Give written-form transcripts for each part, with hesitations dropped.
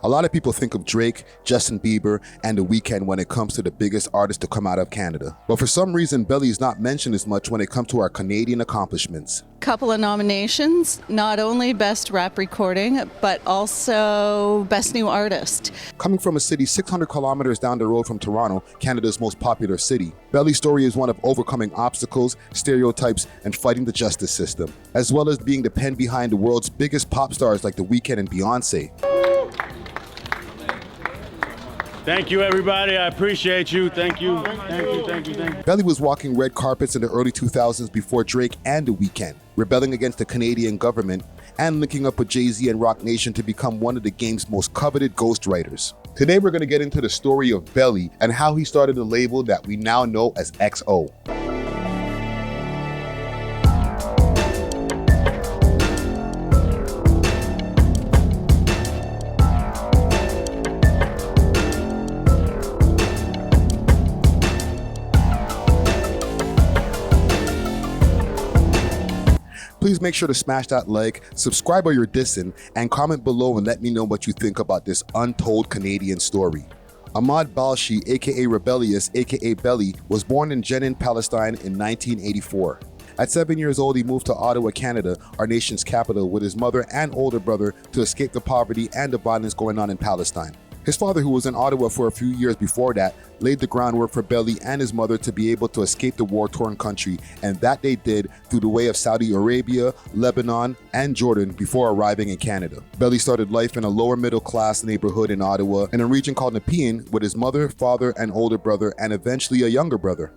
A lot of people think of Drake, Justin Bieber, and The Weeknd when it comes to the biggest artists to come out of Canada. But for some reason, Belly is not mentioned as much when it comes to our Canadian accomplishments. Couple of nominations, not only Best Rap Recording, but also Best New Artist. Coming from a city 600 kilometers down the road from Toronto, Canada's most popular city, Belly's story is one of overcoming obstacles, stereotypes, and fighting the justice system, as well as being the pen behind the world's biggest pop stars like The Weeknd and Beyonce. Thank you, everybody. I appreciate you. Thank you. Thank you. Belly was walking red carpets in the early 2000s before Drake and The Weeknd, rebelling against the Canadian government and linking up with Jay-Z and Rocnation to become one of the game's most coveted ghostwriters. Today, we're going to get into the story of Belly and how he started the label that we now know as XO. Please make sure to smash that like, subscribe or you're dissing, and comment below and let me know what you think about this untold Canadian story. Ahmad Balshi, aka Rebellious, aka Belly, was born in Jenin, Palestine in 1984. At 7 years old, he moved to Ottawa, Canada, our nation's capital, with his mother and older brother to escape the poverty and the violence going on in Palestine. His father, who was in Ottawa for a few years before that, laid the groundwork for Belly and his mother to be able to escape the war-torn country, and that they did through the way of Saudi Arabia, Lebanon, and Jordan before arriving in Canada. Belly started life in a lower middle-class neighborhood in Ottawa in a region called Nepean with his mother, father, and older brother, and eventually a younger brother.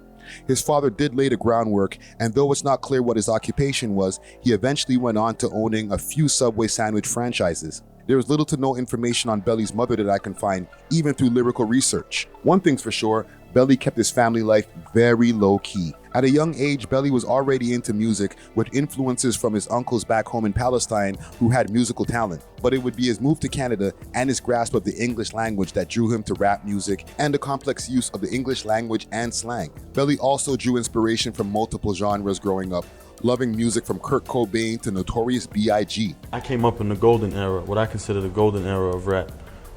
His father did lay the groundwork, and though it's not clear what his occupation was, he eventually went on to owning a few Subway sandwich franchises. There is little to no information on Belly's mother that I can find, even through lyrical research. One thing's for sure, Belly kept his family life very low-key. At a young age, Belly was already into music with influences from his uncles back home in Palestine who had musical talent. But it would be his move to Canada and his grasp of the English language that drew him to rap music and the complex use of the English language and slang. Belly also drew inspiration from multiple genres growing up, loving music from Kurt Cobain to Notorious B.I.G. I came up in the golden era, what I consider the golden era of rap.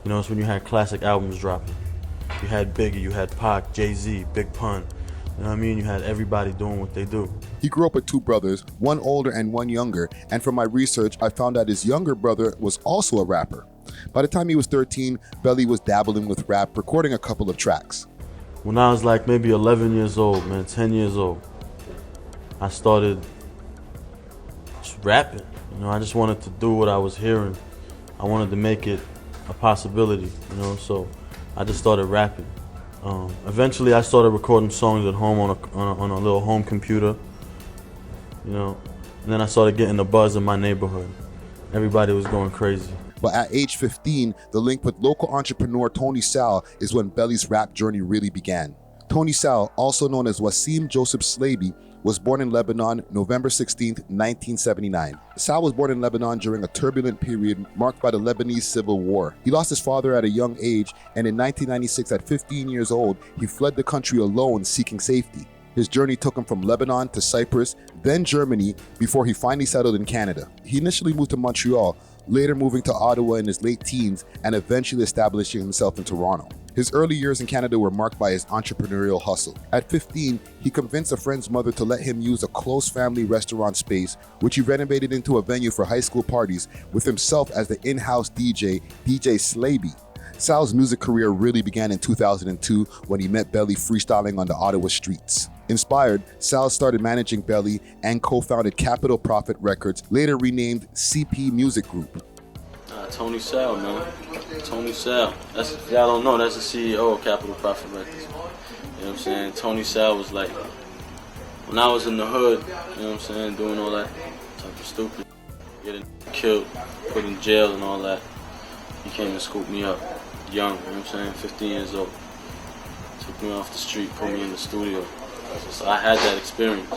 You know, it's when you had classic albums dropping. You had Biggie, you had Pac, Jay-Z, Big Pun. You know what I mean? You had everybody doing what they do. He grew up with two brothers, one older and one younger, and from my research, I found out his younger brother was also a rapper. By the time he was 13, Belly was dabbling with rap, recording a couple of tracks. When I was like maybe 11 years old, man, 10 years old, I started just rapping. You know, I just wanted to do what I was hearing. I wanted to make it a possibility, you know, so I just started rapping. Eventually I started recording songs at home on a little home computer, you know, and then I started getting the buzz in my neighborhood. Everybody was going crazy. But at age 15, the link with local entrepreneur Tony Sal is when Belly's rap journey really began. Tony Sal, also known as Wasim Joseph Slaby, was born in Lebanon, November 16, 1979. Sal was born in Lebanon during a turbulent period marked by the Lebanese Civil War. He lost his father at a young age, and in 1996, at 15 years old, he fled the country alone seeking safety. His journey took him from Lebanon to Cyprus, then Germany, before he finally settled in Canada. He initially moved to Montreal, later moving to Ottawa in his late teens, and eventually establishing himself in Toronto. His early years in Canada were marked by his entrepreneurial hustle. At 15, he convinced a friend's mother to let him use a close family restaurant space, which he renovated into a venue for high school parties, with himself as the in-house DJ, DJ Slaby. Sal's music career really began in 2002 when he met Belly freestyling on the Ottawa streets. Inspired, Sal started managing Belly and co-founded Capital Profit Records, later renamed CP Music Group. Tony Sal, man. Tony Sal. That's, if y'all don't know, that's the CEO of Capital Profit Records. You know what I'm saying? Tony Sal was like, when I was in the hood, you know what I'm saying, doing all that type of stupid, getting killed, put in jail and all that, he came and scooped me up, young, you know what I'm saying, 15 years old. Took me off the street, put me in the studio. So I had that experience.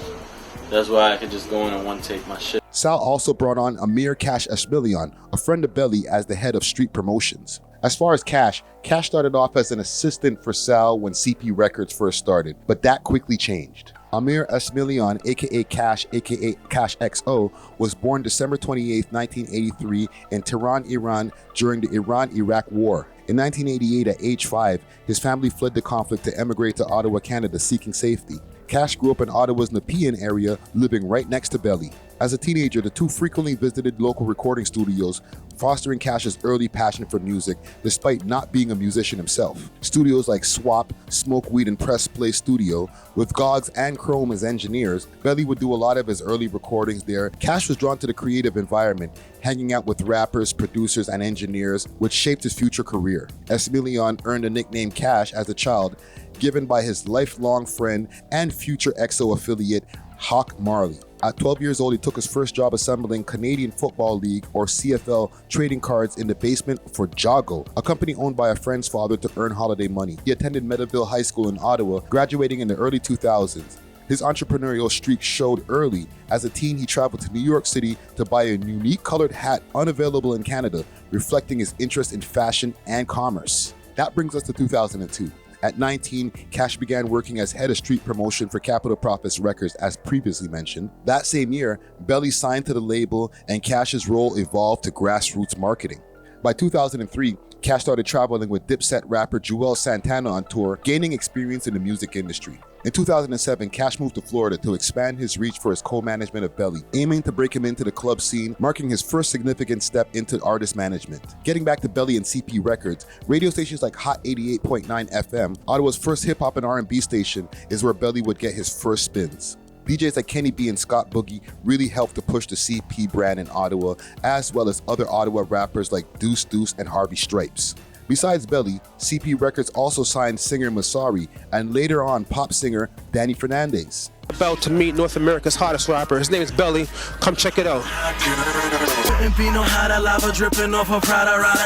That's why I could just go in and one take my shit. Sal also brought on Amir Cash Eshbilian, a friend of Belly, as the head of street promotions. As far as Cash started off as an assistant for Sal when CP Records first started, but that quickly changed. Amir Esmilian, aka Cash XO, was born December 28, 1983 in Tehran, Iran during the Iran-Iraq War. In 1988, at age 5, his family fled the conflict to emigrate to Ottawa, Canada, seeking safety. Cash grew up in Ottawa's Nepean area, living right next to Belly. As a teenager, the two frequently visited local recording studios, fostering Cash's early passion for music, despite not being a musician himself. Studios like Swap, Smoke Weed, and Press Play Studio, with Gogs and Chrome as engineers, Belly would do a lot of his early recordings there. Cash was drawn to the creative environment, hanging out with rappers, producers, and engineers, which shaped his future career. Esmilian earned the nickname Cash as a child, given by his lifelong friend and future XO affiliate, Hawk Marley. At 12 years old, he took his first job assembling Canadian Football League, or CFL, trading cards in the basement for Jago, a company owned by a friend's father to earn holiday money. He attended Meadowville High School in Ottawa, graduating in the early 2000s. His entrepreneurial streak showed early. As a teen, he traveled to New York City to buy a unique colored hat unavailable in Canada, reflecting his interest in fashion and commerce. That brings us to 2002. At 19, Cash began working as head of street promotion for Capital Profits Records, as previously mentioned. That same year, Belly signed to the label, and Cash's role evolved to grassroots marketing. By 2003, Cash started traveling with Dipset rapper A.W.O.L Santana on tour, gaining experience in the music industry. In 2007, Cash moved to Florida to expand his reach for his co-management of Belly, aiming to break him into the club scene, marking his first significant step into artist management. Getting back to Belly and CP Records, radio stations like Hot 88.9 FM, Ottawa's first hip-hop and R&B station, is where Belly would get his first spins. DJs like Kenny B and Scott Boogie really helped to push the CP brand in Ottawa, as well as other Ottawa rappers like Deuce Deuce and Harvey Stripes. Besides Belly, CP Records also signed singer Massari and later on pop singer Danny Fernandez. About to meet North America's hottest rapper. His name is Belly. Come check it out.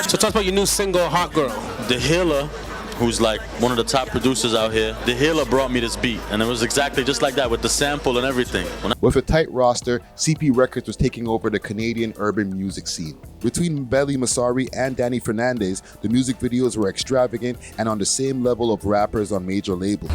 So talk about your new single, Hot Girl. The Healer, who's like one of the top producers out here, The Healer brought me this beat, and it was exactly just like that with the sample and everything. With a tight roster, CP Records was taking over the Canadian urban music scene. Between Belly, Massari, and Danny Fernandez, the music videos were extravagant and on the same level of rappers on major labels.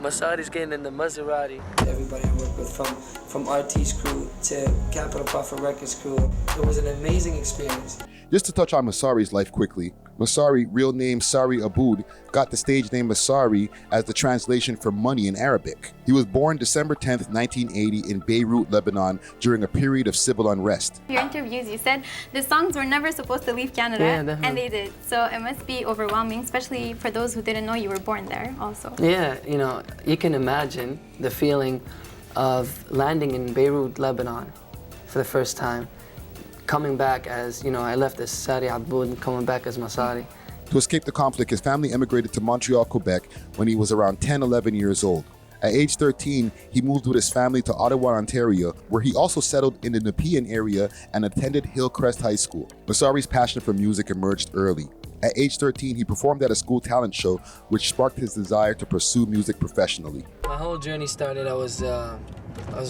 Massari's getting in the Maserati. Everybody I work with, from RT's crew to Capital Profit Records crew, it was an amazing experience. Just to touch on Massari's life quickly, Massari, real name Sari Aboud, got the stage name Massari as the translation for money in Arabic. He was born December 10th, 1980 in Beirut, Lebanon, during a period of civil unrest. Your interviews, you said the songs were never supposed to leave Canada, and they did. So it must be overwhelming, especially for those who didn't know you were born there also. Yeah, you know, you can imagine the feeling of landing in Beirut, Lebanon for the first time. Coming back as, you know, I left as Sari Aboud and coming back as Massari. To escape the conflict, his family immigrated to Montreal, Quebec when he was around 10, 11 years old. At age 13, he moved with his family to Ottawa, Ontario, where he also settled in the Nepean area and attended Hillcrest High School. Massari's passion for music emerged early. At age 13, he performed at a school talent show, which sparked his desire to pursue music professionally. My whole journey started, I was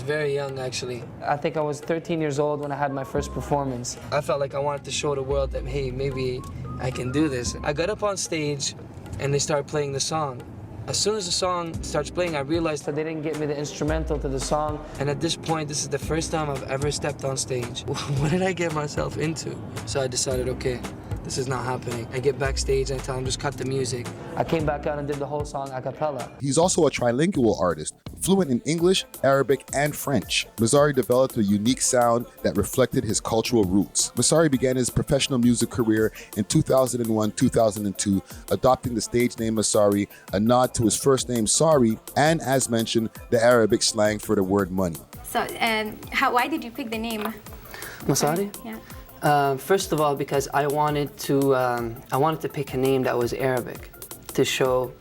very young, actually. I think I was 13 years old when I had my first performance. I felt like I wanted to show the world that, hey, maybe I can do this. I got up on stage and they started playing the song. As soon as the song starts playing, I realized that they didn't get me the instrumental to the song. And at this point, this is the first time I've ever stepped on stage. What did I get myself into? So I decided, okay, this is not happening. I get backstage and I tell them, just cut the music. I came back out and did the whole song a cappella. He's also a trilingual artist, fluent in English, Arabic, and French. Massari developed a unique sound that reflected his cultural roots. Massari began his professional music career in 2001-2002, adopting the stage name Massari, a nod to his first name Sari, and as mentioned, the Arabic slang for the word money. So, why did you pick the name? Massari? Yeah. First of all, because I wanted to pick a name that was Arabic to show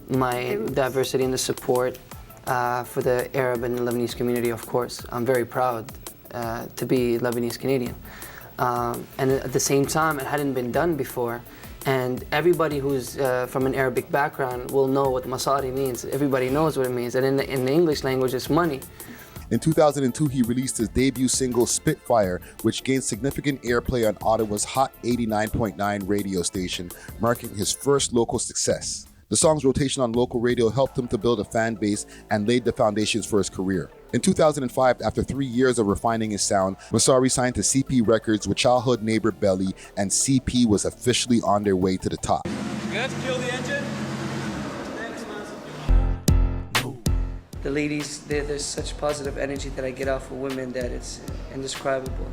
my diversity and the support for the Arab and Lebanese community, of course. I'm very proud to be Lebanese Canadian. And at the same time, it hadn't been done before. And everybody who's from an Arabic background will know what Massari means. Everybody knows what it means. And in the English language, it's money. In 2002, he released his debut single, Spitfire, which gained significant airplay on Ottawa's Hot 89.9 radio station, marking his first local success. The song's rotation on local radio helped him to build a fan base and laid the foundations for his career. In 2005, after 3 years of refining his sound, Massari signed to CP Records with childhood neighbor Belly, and CP was officially on their way to the top. Let's kill the engine. The ladies, there's such positive energy that I get off of women that it's indescribable.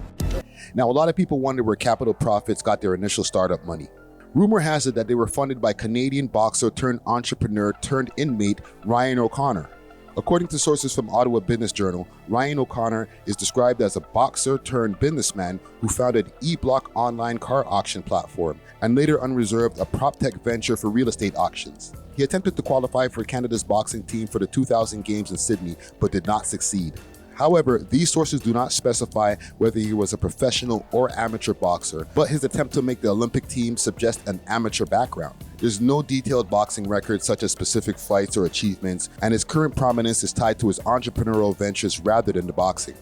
Now, a lot of people wonder where Capital Profits got their initial startup money. Rumor has it that they were funded by Canadian boxer turned entrepreneur turned inmate Ryan O'Connor. According to sources from Ottawa Business Journal, Ryan O'Connor is described as a boxer turned businessman who founded E-Block online car auction platform and later unreserved a prop tech venture for real estate auctions. He attempted to qualify for Canada's boxing team for the 2000 Games in Sydney, but did not succeed. However, these sources do not specify whether he was a professional or amateur boxer, but his attempt to make the Olympic team suggests an amateur background. There's no detailed boxing records such as specific fights or achievements, and his current prominence is tied to his entrepreneurial ventures rather than the boxing.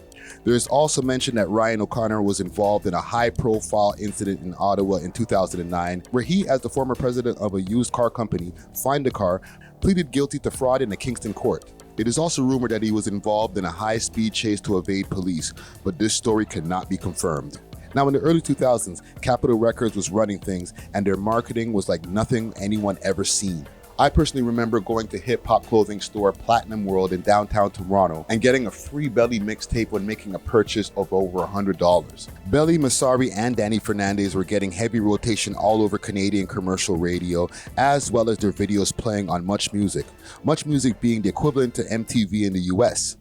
There is also mention that Ryan O'Connor was involved in a high-profile incident in Ottawa in 2009, where he, as the former president of a used car company, Find a Car, pleaded guilty to fraud in a Kingston court. It is also rumored that he was involved in a high-speed chase to evade police, but this story cannot be confirmed. Now, in the early 2000s, Capitol Records was running things, and their marketing was like nothing anyone ever seen. I personally remember going to hip-hop clothing store Platinum World in downtown Toronto and getting a free Belly mixtape when making a purchase of over $100. Belly, Massari, and Danny Fernandez were getting heavy rotation all over Canadian commercial radio, as well as their videos playing on Much Music being the equivalent to MTV in the US.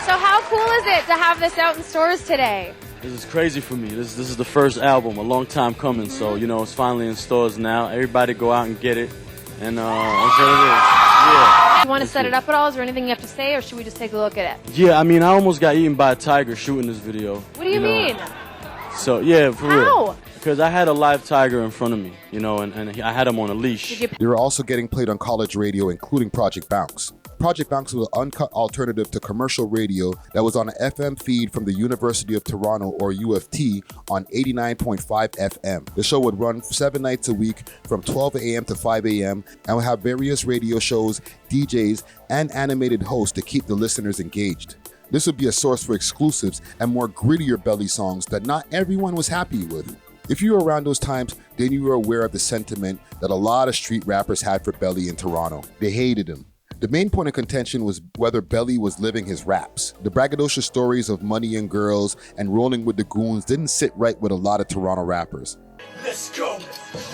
So how cool is it to have this out in stores today? This is crazy for me. This is the first album, a long time coming, so it's finally in stores now. Everybody go out and get it. And that's what it is. Yeah. You want to set it up at all? Is there anything you have to say, or should we just take a look at it? Yeah, I almost got eaten by a tiger shooting this video. What do you mean? So, yeah, for real. How? Because I had a live tiger in front of me, and I had him on a leash. They were also getting played on college radio, including Project Bounce. Project Bounce was an uncut alternative to commercial radio that was on an FM feed from the University of Toronto, or U of T, on 89.5 FM. The show would run 7 nights a week from 12 a.m. to 5 a.m. and would have various radio shows, DJs, and animated hosts to keep the listeners engaged. This would be a source for exclusives and more grittier Belly songs that not everyone was happy with. If you were around those times, then you were aware of the sentiment that a lot of street rappers had for Belly in Toronto. They hated him. The main point of contention was whether Belly was living his raps. The braggadocious stories of money and girls and rolling with the goons didn't sit right with a lot of Toronto rappers. Let's go.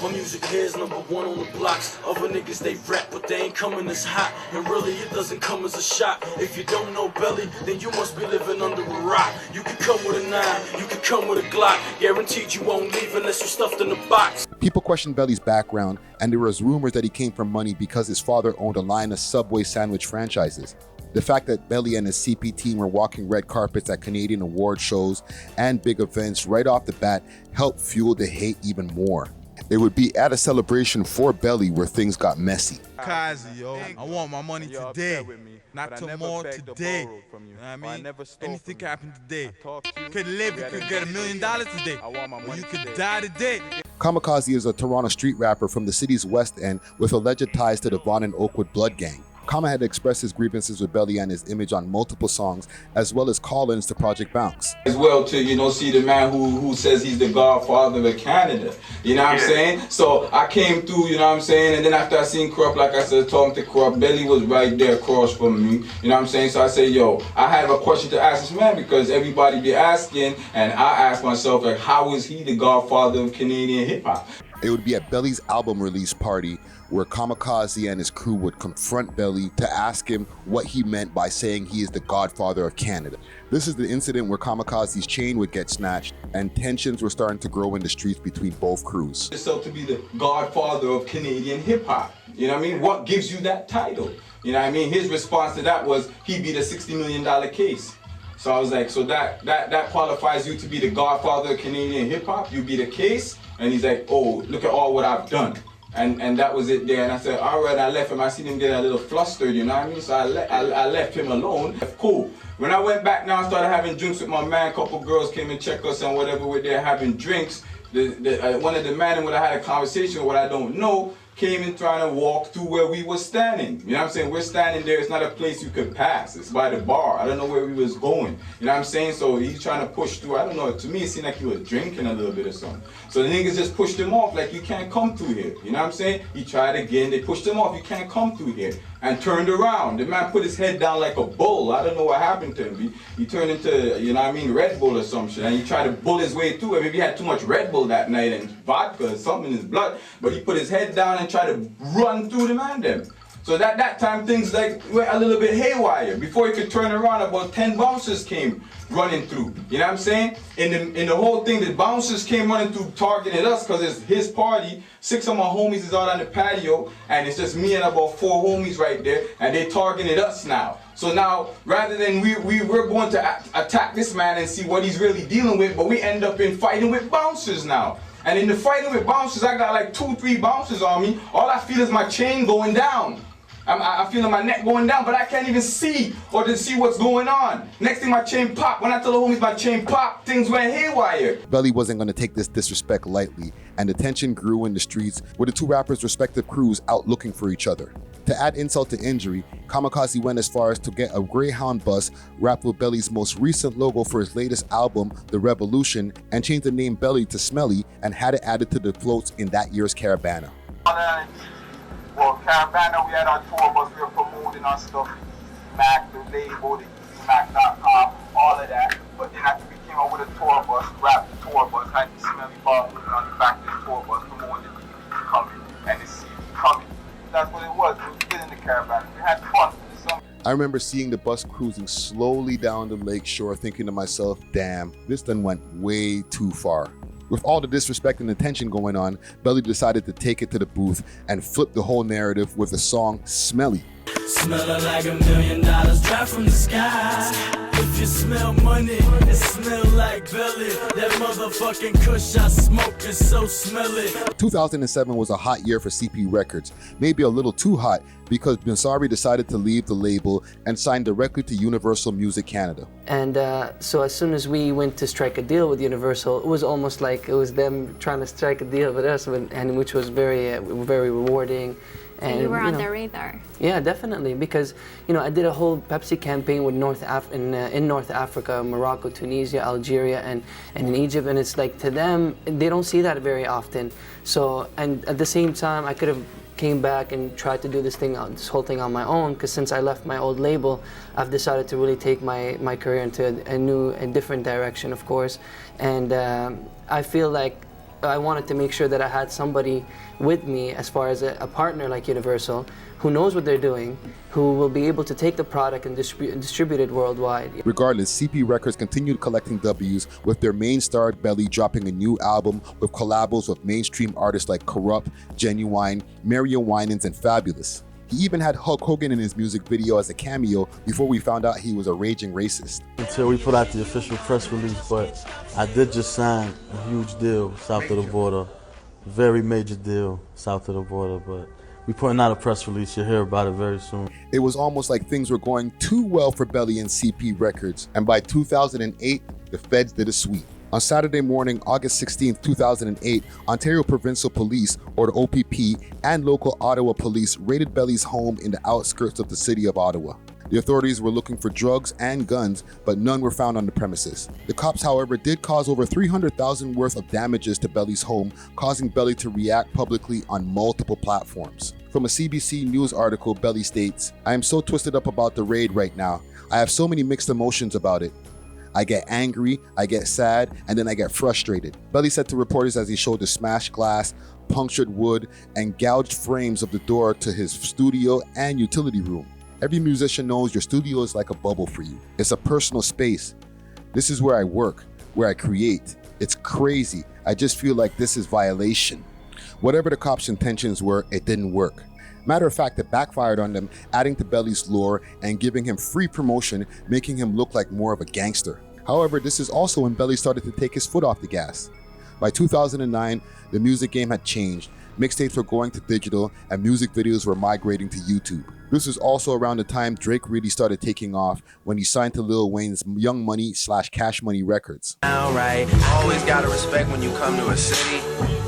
My music here is number one on the blocks. Other niggas they rap, but they ain't coming as hot. And really, it doesn't come as a shock. If you don't know Belly, then you must be living under a rock. You can come with a 9, you can come with a Glock. Guaranteed you won't leave unless you're stuffed in a box. People questioned Belly's background, and there was rumors that he came from money because his father owned a line of Subway sandwich franchises. The fact that Belly and his CP team were walking red carpets at Canadian award shows and big events right off the bat helped fuel the hate even more. It would be at a celebration for Belly where things got messy. Kamikaze, yo, I want my money today, not tomorrow, today. You know what I mean? Anything can happen today. You could live, you could get $1 million today, or you could die today. Kamikaze is a Toronto street rapper from the city's West End with alleged ties to the Vaughan and Oakwood blood gang. Kama had expressed his grievances with Belly and his image on multiple songs, as well as call-ins to Project Bounce. As well to, see the man who says he's the godfather of Canada. You know what I'm saying? So I came through, you know what I'm saying? And then after I seen Crop, like I said, talking to Crop, Belly was right there across from me. You know what I'm saying? So I say, yo, I have a question to ask this man because everybody be asking, and I ask myself, like, how is he the godfather of Canadian hip-hop? It would be at Belly's album release party where Kamikaze and his crew would confront Belly to ask him what he meant by saying he is the godfather of Canada. This is the incident where Kamikaze's chain would get snatched and tensions were starting to grow in the streets between both crews. So to be the godfather of Canadian hip-hop, you know what I mean? What gives you that title? You know what I mean? His response to that was he beat a $60 million case. So I was like, so that qualifies you to be the godfather of Canadian hip-hop? You beat a case? And he's like, oh, look at all what I've done. And that was it there. And I said, all right, I left him. I seen him get a little flustered, you know what I mean? So I left him alone. Cool. When I went back now, I started having drinks with my man. A couple girls came and checked us and whatever, we're there having drinks. One of the men when I had a conversation with what I don't know came and trying to walk through where we were standing. You know what I'm saying? We're standing there. It's not a place you could pass. It's by the bar. I don't know where we was going. You know what I'm saying? So he's trying to push through. I don't know. To me, it seemed like he was drinking a little bit or something. So the niggas just pushed him off like, you can't come through here. You know what I'm saying? He tried again. They pushed him off. You can't come through here. And turned around. The man put his head down like a bull. I don't know what happened to him. He turned into, you know what I mean, Red Bull or some shit. And he tried to bull his way through it. Maybe he had too much Red Bull that night and vodka or something in his blood. But he put his head down and tried to run through the man them. So that time things like went a little bit haywire. Before he could turn around, about 10 bouncers came running through. You know what I'm saying? In the whole thing, the bouncers came running through targeting us because it's his party. 6 of my homies is out on the patio, and it's just me and about 4 homies right there, and they targeted us now. So now, rather than we're going to attack this man and see what he's really dealing with, but we end up in fighting with bouncers now. And in the fighting with bouncers, I got like 2-3 bouncers on me. All I feel is my chain going down. I'm feeling my neck going down, but I can't even see or to see what's going on. Next thing my chain popped. When I tell the homies my chain popped, things went haywire. Belly wasn't going to take this disrespect lightly, and the tension grew in the streets with the 2 rappers' respective crews out looking for each other. To add insult to injury, Kamikaze went as far as to get a Greyhound bus wrapped with Belly's most recent logo for his latest album, The Revolution, and changed the name Belly to Smelly and had it added to the floats in that year's Caravana. Well, Caravana, we had our tour bus, we were promoting our stuff, Mac, the label, the Mac.com, all of that. But then after we came up with a tour bus, wrapped the tour bus, had the Smelly bar on the back of the tour bus, promoting the DVD coming and the CD coming. That's what it was. We was getting the Caravana. We had fun. I remember seeing the bus cruising slowly down the lake shore, thinking to myself, damn, this done went way too far. With all the disrespect and the tension going on, Belly decided to take it to the booth and flip the whole narrative with the song Smelly. Smelling like $1 million drop from the sky. If you smell money, it smell like Belly. That motherfucking kush I smoke is so smelly. 2007 was a hot year for CP Records, maybe a little too hot because Massari decided to leave the label and sign directly to Universal Music Canada. And so as soon as we went to strike a deal with Universal, it was almost like it was them trying to strike a deal with us, and which was very, very rewarding. And you were on their radar. Yeah, definitely, because I did a whole Pepsi campaign with in North Africa, Morocco, Tunisia, Algeria, and in Egypt, and it's like to them they don't see that very often. So, and at the same time, I could have came back and tried to do this whole thing on my own, because since I left my old label, I've decided to really take my career into a different direction, of course, and I feel like I wanted to make sure that I had somebody with me as far as a partner like Universal who knows what they're doing, who will be able to take the product and distribute it worldwide. Regardless, CP Records continued collecting W's, with their main star Belly dropping a new album with collabos with mainstream artists like Corrupt, Genuine, Marion Winans, and Fabulous. He even had Hulk Hogan in his music video as a cameo before we found out he was a raging racist. Until we put out the official press release, but I did just sign a huge deal south of the border. Very major deal south of the border, but we're putting out a press release. You'll hear about it very soon. It was almost like things were going too well for Belly and CP Records, and by 2008, the feds did a sweep. On Saturday morning, August 16, 2008, Ontario Provincial Police, or the OPP, and local Ottawa police raided Belly's home in the outskirts of the city of Ottawa. The authorities were looking for drugs and guns, but none were found on the premises. The cops, however, did cause over $300,000 worth of damages to Belly's home, causing Belly to react publicly on multiple platforms. From a CBC News article, Belly states, "I am so twisted up about the raid right now. I have so many mixed emotions about it. I get angry, I get sad, and then I get frustrated." Belly said to reporters as he showed the smashed glass, punctured wood, and gouged frames of the door to his studio and utility room. Every musician knows your studio is like a bubble for you. It's a personal space. This is where I work, where I create. It's crazy. I just feel like this is violation. Whatever the cops' intentions were, it didn't work. Matter of fact, it backfired on them, adding to Belly's lore and giving him free promotion, making him look like more of a gangster. However, this is also when Belly started to take his foot off the gas. By 2009, the music game had changed. mixtapes were going to digital, and music videos were migrating to YouTube. This was also around the time Drake really started taking off when he signed to Lil Wayne's Young Money / Cash Money Records. Right. Always gotta respect when you come to a city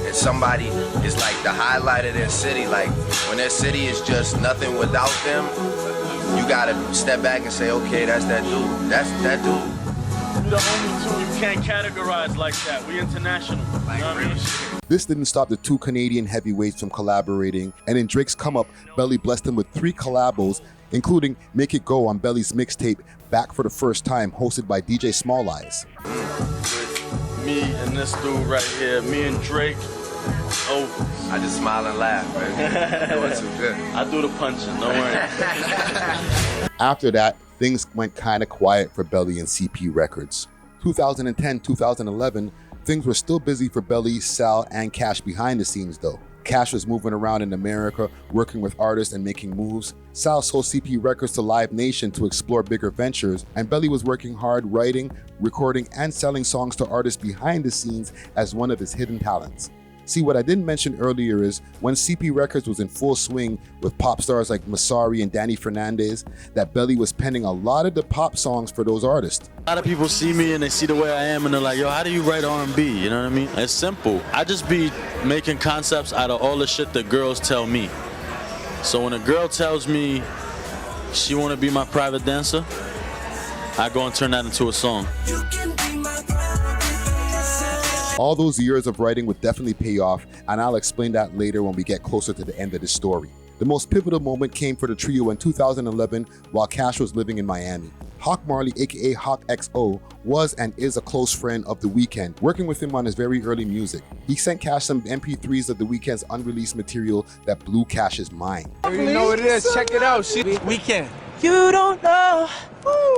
and somebody is like the highlight of their city. Like when their city is just nothing without them, you gotta step back and say, okay, that's that dude. That's that dude. We're the only two you can't categorize like that. We international. You know what I mean? This didn't stop the two Canadian heavyweights from collaborating, and in Drake's come up, Belly blessed him with 3 collabos, including Make It Go on Belly's mixtape Back for the First Time, hosted by DJ Small Eyes. With me and this dude right here, me and Drake, over. I just smile and laugh, man. It was too good. I do the punching, don't worry. After that, things went kind of quiet for Belly and CP Records. 2010, 2011, things were still busy for Belly, Sal, and Cash behind the scenes though. Cash was moving around in America, working with artists and making moves. Sal sold CP Records to Live Nation to explore bigger ventures, and Belly was working hard writing, recording, and selling songs to artists behind the scenes as one of his hidden talents. See, what I didn't mention earlier is when CP Records was in full swing with pop stars like Massari and Danny Fernandez, that Belly was penning a lot of the pop songs for those artists. A lot of people see me and they see the way I am and they're like, yo, how do you write R&B? You know what I mean? It's simple. I just be making concepts out of all the shit that girls tell me. So when a girl tells me she want to be my private dancer, I go and turn that into a song. All those years of writing would definitely pay off, and I'll explain that later when we get closer to the end of the story. The most pivotal moment came for the trio in 2011 while Cash was living in Miami. Hawk Marley, aka Hawk XO, was and is a close friend of The Weeknd, working with him on his very early music. He sent Cash some MP3s of The Weeknd's unreleased material that blew Cash's mind. You know what it is, check it out, Weeknd. You don't know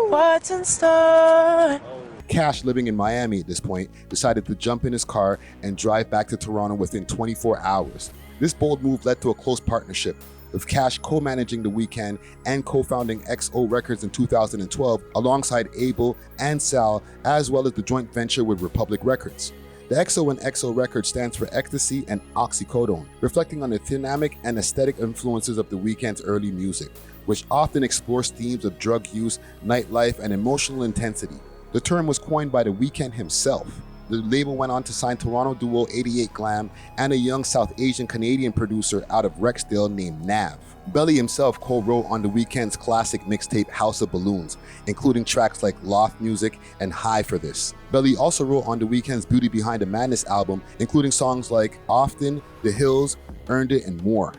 what's in store. Cash, living in Miami at this point, decided to jump in his car and drive back to Toronto within 24 hours. This bold move led to a close partnership, with Cash co-managing The Weeknd and co-founding XO Records in 2012 alongside A.W.O.L and Sal, as well as the joint venture with Republic Records. The XO in XO Records stands for ecstasy and oxycodone, reflecting on the dynamic and aesthetic influences of The Weeknd's early music, which often explores themes of drug use, nightlife, and emotional intensity. The term was coined by The Weeknd himself. The label went on to sign Toronto duo 88 Glam and a young South Asian Canadian producer out of Rexdale named Nav. Belly himself co-wrote on The Weeknd's classic mixtape House of Balloons, including tracks like Loft Music and High for This. Belly also wrote on The Weeknd's Beauty Behind the Madness album, including songs like Often, The Hills, Earned It, and more.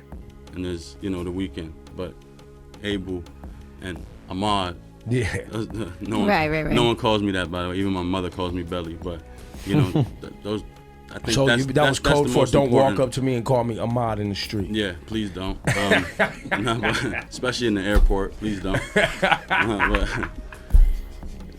And there's, The Weeknd, but A.W.O.L and Ahmad. Yeah. No one calls me that, by the way. Even my mother calls me Belly. But those. I think so that was code for don't walk up to me and call me Ahmad in the street. Yeah, please don't. Especially in the airport, please don't. But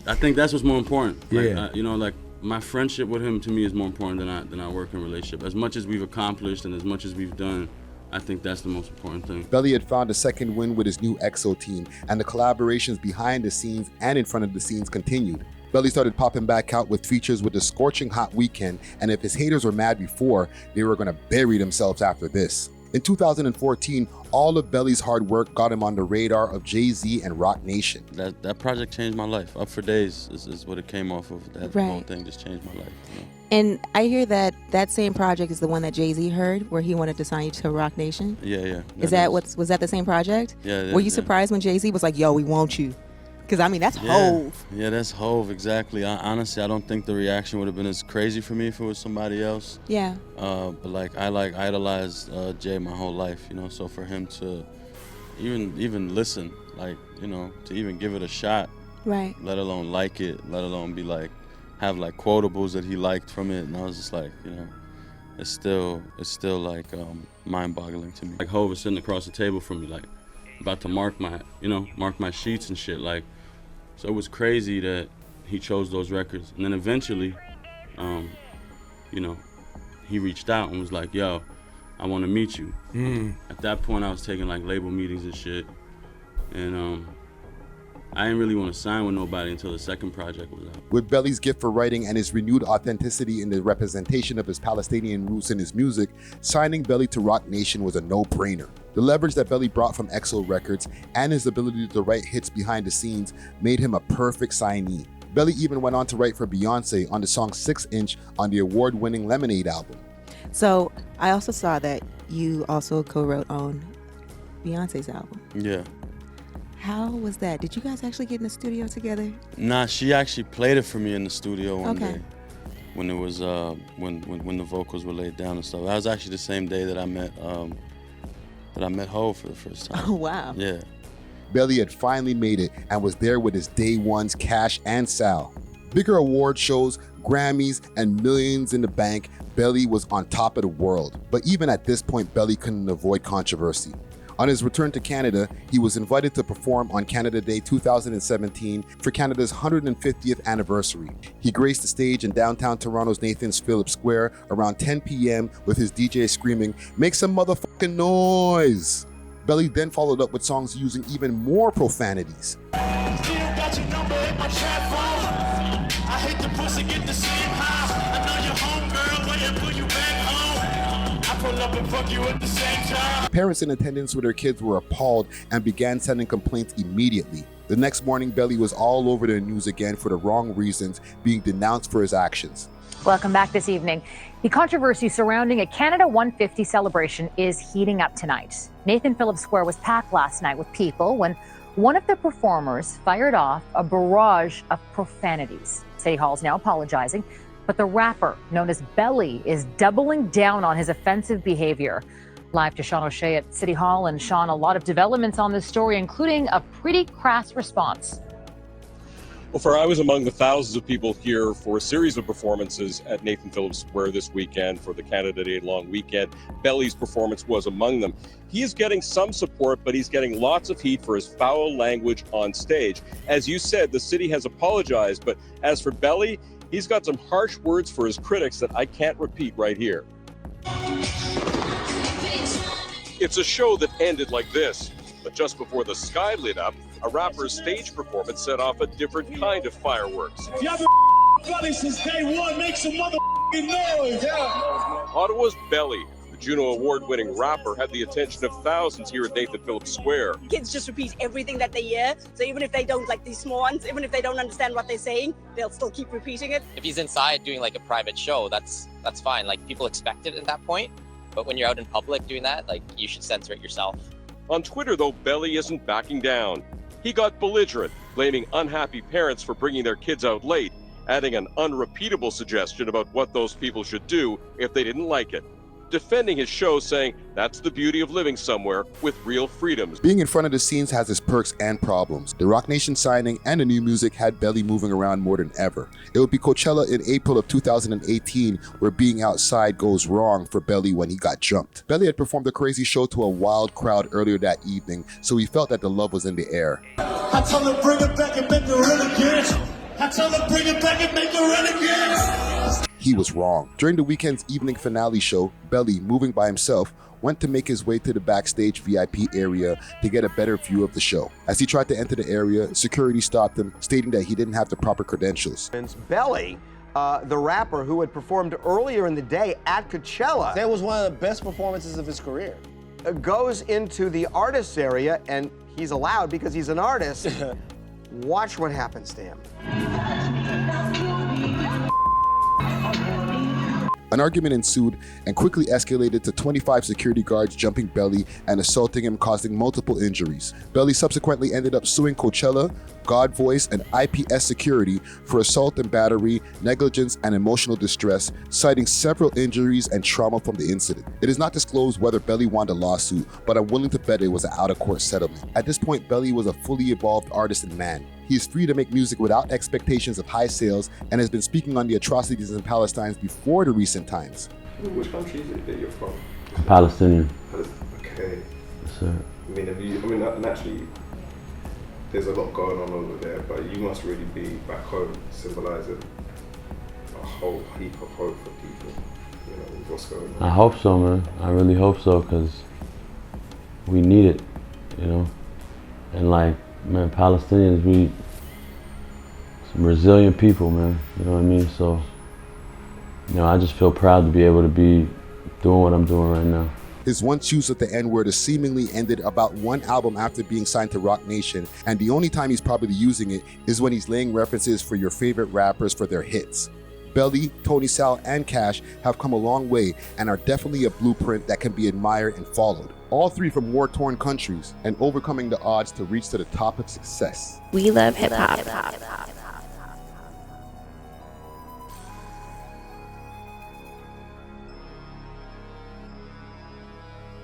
I think that's what's more important. Like, my friendship with him to me is more important than our working relationship. As much as we've accomplished and as much as we've done, I think that's the most important thing. Belly had found a second win with his new XO team, and the collaborations behind the scenes and in front of the scenes continued. Belly started popping back out with features with the scorching hot Weeknd, and if his haters were mad before, they were gonna bury themselves after this. In 2014, all of Belly's hard work got him on the radar of Jay-Z and Rocnation. That project changed my life. Up for Days is what it came off of. That whole thing just changed my life. And I hear that same project is the one that Jay-Z heard, where he wanted to sign you to Rocnation. Yeah. Was that the same project? Yeah. Were you surprised when Jay-Z was like, "Yo, we want you"? Because that's Hove. Yeah, that's Hove, exactly. Honestly, I don't think the reaction would have been as crazy for me if it was somebody else. Yeah. But I idolized Jay my whole life, So for him to even listen, to even give it a shot, right? Let alone like it, let alone be have quotables that he liked from it, and I was just it's still mind-boggling to me. Hove is sitting across the table from me, about to mark my sheets and shit, So it was crazy that he chose those records. And then eventually, he reached out and was like, yo, I want to meet you. At that point, I was taking label meetings and shit. And I didn't really want to sign with nobody until the second project was out. With Belly's gift for writing and his renewed authenticity in the representation of his Palestinian roots in his music, signing Belly to Rocnation was a no-brainer. The leverage that Belly brought from XO Records and his ability to write hits behind the scenes made him a perfect signee. Belly even went on to write for Beyonce on the song 6 Inch on the award-winning Lemonade album. So I also saw that you also co-wrote on Beyonce's album. Yeah. How was that? Did you guys actually get in the studio together? Nah, she actually played it for me in the studio one Okay. day when it was when the vocals were laid down and stuff. That was actually the same day that I met Ho for the first time. Oh wow. Yeah. Belly had finally made it and was there with his day ones Cash and Sal. Bigger award shows, Grammys, and millions in the bank, Belly was on top of the world. But even at this point, Belly couldn't avoid controversy. On his return to Canada, he was invited to perform on Canada Day 2017 for Canada's 150th anniversary. He graced the stage in downtown Toronto's Nathan Phillips Square around 10 p.m. with his DJ screaming, "Make some motherfucking noise!" Belly then followed up with songs using even more profanities. Parents in attendance with their kids were appalled and began sending complaints immediately. The next morning, Belly was all over the news again for the wrong reasons, being denounced for his actions. Welcome back this evening. The controversy surrounding a Canada 150 celebration is heating up tonight. Nathan Phillips Square was packed last night with people when one of the performers fired off a barrage of profanities. City Hall is now apologizing, but the rapper known as Belly is doubling down on his offensive behavior. Live to Sean O'Shea at City Hall. And Sean, a lot of developments on this story, including a pretty crass response. Well, I was among the thousands of people here for a series of performances at Nathan Phillips Square this weekend for the Canada Day long weekend. Belly's performance was among them. He is getting some support, but he's getting lots of heat for his foul language on stage. As you said, the city has apologized, but as for Belly, he's got some harsh words for his critics that I can't repeat right here. It's a show that ended like this, but just before the sky lit up, a rapper's stage performance set off a different kind of fireworks. If y'all been Belly since day one, make some motherfucking noise, yeah. Ottawa's Belly, the Juno Award-winning rapper, had the attention of thousands here at Nathan Phillips Square. Kids just repeat everything that they hear, so even if they don't, like these small ones, even if they don't understand what they're saying, they'll still keep repeating it. If he's inside doing like a private show, that's fine. Like people expect it at that point. But when you're out in public doing that, like you should censor it yourself. On Twitter, though, Belly isn't backing down. He got belligerent, blaming unhappy parents for bringing their kids out late, adding an unrepeatable suggestion about what those people should do if they didn't like it. Defending his show, saying that's the beauty of living somewhere with real freedoms. Being in front of the scenes has its perks and problems. The Rocnation signing and the new music had Belly moving around more than ever. It would be Coachella in April of 2018 where being outside goes wrong for Belly when he got jumped. Belly had performed a crazy show to a wild crowd earlier that evening, so he felt that the love was in the air. I tell her bring it back and make her real again. I tell her bring it back and make her real again. He was wrong. During the weekend's evening finale show, Belly, moving by himself, went to make his way to the backstage VIP area to get a better view of the show. As he tried to enter the area, security stopped him, stating that he didn't have the proper credentials. Belly, the rapper who had performed earlier in the day at Coachella. That was one of the best performances of his career. Goes into the artist area, and he's allowed because he's an artist. Watch what happens to him. An argument ensued and quickly escalated to 25 security guards jumping Belly and assaulting him, causing multiple injuries. Belly subsequently ended up suing Coachella, God Voice, and IPS Security for assault and battery, negligence, and emotional distress, citing several injuries and trauma from the incident. It is not disclosed whether Belly won the lawsuit, but I'm willing to bet it was an out-of-court settlement. At this point, Belly was a fully evolved artist and man. He is free to make music without expectations of high sales and has been speaking on the atrocities in Palestine before the recent times. Which country is it that you're from? Palestinian. Okay. Yes, sir. Naturally, there's a lot going on over there, but you must really be back home symbolizing a whole heap of hope for people, with what's going on. I hope so, man. I really hope so, because we need it, and like, Man, Palestinians, we some resilient people, man. You know what I mean? So, you know, I just feel proud to be able to be doing what I'm doing right now. His once use of the N-word has seemingly ended about one album after being signed to Rocnation, and the only time he's probably using it is when he's laying references for your favorite rappers for their hits. Belly, Tony Sal, and Cash have come a long way and are definitely a blueprint that can be admired and followed. All three from war-torn countries and overcoming the odds to reach to the top of success. We love hip hop.